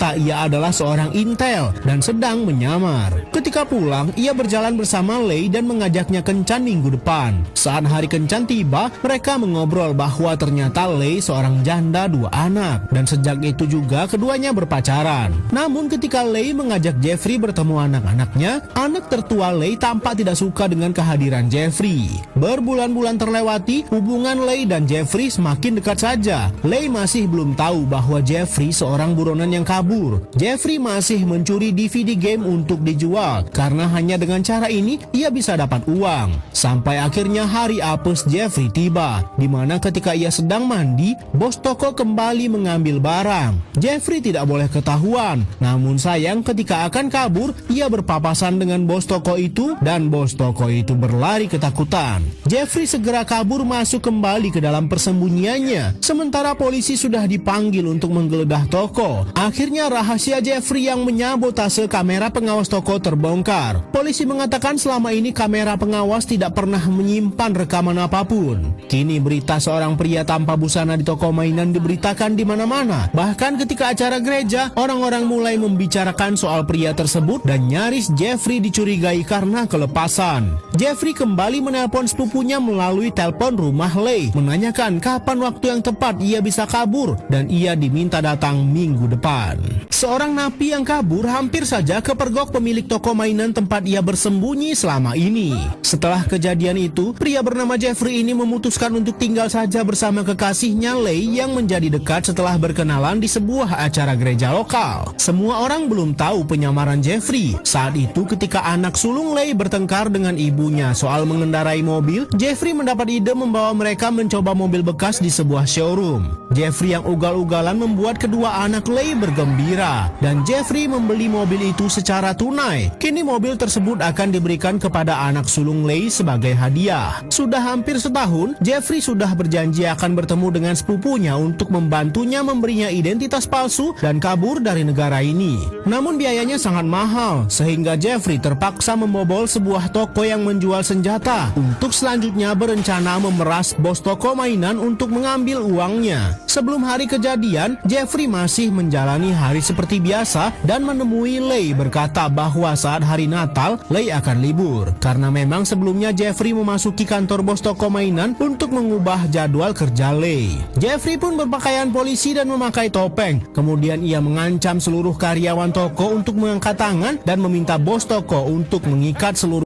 ternyata ia adalah seorang intel dan sedang menyamar. Ketika pulang, ia berjalan bersama Lei dan mengajaknya kencan minggu depan. Saat hari kencan tiba, mereka mengobrol bahwa ternyata Lei seorang janda 2 anak dan sejak itu juga keduanya berpacaran. Namun ketika Lei mengajak Jeffrey bertemu anak-anaknya, anak tertua Lei tampak tidak suka dengan kehadiran Jeffrey. Berbulan-bulan terlewati, hubungan Lei dan Jeffrey semakin dekat saja. Lei masih belum tahu bahwa Jeffrey seorang buronan yang kabur. Jeffrey masih mencuri DVD game untuk dijual karena hanya dengan cara ini ia bisa dapat uang. Sampai akhirnya hari apes Jeffrey tiba, di mana ketika ia sedang mandi, bos toko kembali mengambil barang. Jeffrey tidak boleh ketahuan, namun sayang ketika akan kabur, ia berpapasan dengan bos toko itu dan bos toko itu berlari ketakutan. Jeffrey segera kabur masuk kembali ke dalam persembunyiannya, sementara polisi sudah dipanggil untuk menggeledah toko. Akhirnya rahasia Jeffrey yang menyabotase kamera pengawas toko terbongkar. Polisi mengatakan selama ini kamera pengawas tidak pernah menyimpan rekaman apapun. Kini berita seorang pria tanpa busana di toko mainan diberitakan di mana-mana. Bahkan ketika acara gereja, orang-orang mulai membicarakan soal pria tersebut dan nyaris Jeffrey dicurigai karena kelepasan. Jeffrey kembali menelpon sepupunya melalui telepon rumah Lei, menanyakan kapan waktu yang tepat ia bisa kabur dan ia diminta datang minggu depan. Seorang napi yang kabur hampir saja kepergok pemilik toko mainan tempat ia bersembunyi selama ini. Setelah kejadian itu, pria bernama Jeffrey ini memutuskan untuk tinggal saja bersama kekasihnya Lei yang menjadi dekat setelah berkenalan di sebuah acara gereja lokal. Semua orang belum tahu penyamaran Jeffrey. Saat itu ketika anak sulung Lei bertengkar dengan ibunya soal mengendarai mobil, Jeffrey mendapat ide membawa mereka mencoba mobil bekas di sebuah showroom. Jeffrey yang ugal-ugalan membuat kedua anak Lei bergembira dan Jeffrey membeli mobil itu secara tunai. Kini mobil tersebut akan diberikan kepada anak sulung Lei sebagai hadiah. Sudah hampir setahun, Jeffrey sudah berjanji akan bertemu dengan sepupunya untuk membantunya memberinya identitas palsu dan kabur dari negara ini. Namun biayanya sangat mahal, sehingga Jeffrey terpaksa membobol sebuah toko yang menjual senjata untuk selanjutnya berencana memeras bos toko mainan untuk mengambil uangnya. Sebelum hari kejadian, Jeffrey masih menjalani hari seperti biasa dan menemui Lei berkata bahwa saat hari Natal, Lei akan libur. Karena memang sebelumnya Jeffrey memasuki kantor bos toko mainan untuk mengubah jadwal kerja Lei. Jeffrey pun berpakaian polisi dan memakai topeng. Kemudian ia mengancam seluruh karyawan toko untuk mengangkat tangan dan meminta bos toko untuk mengikat seluruh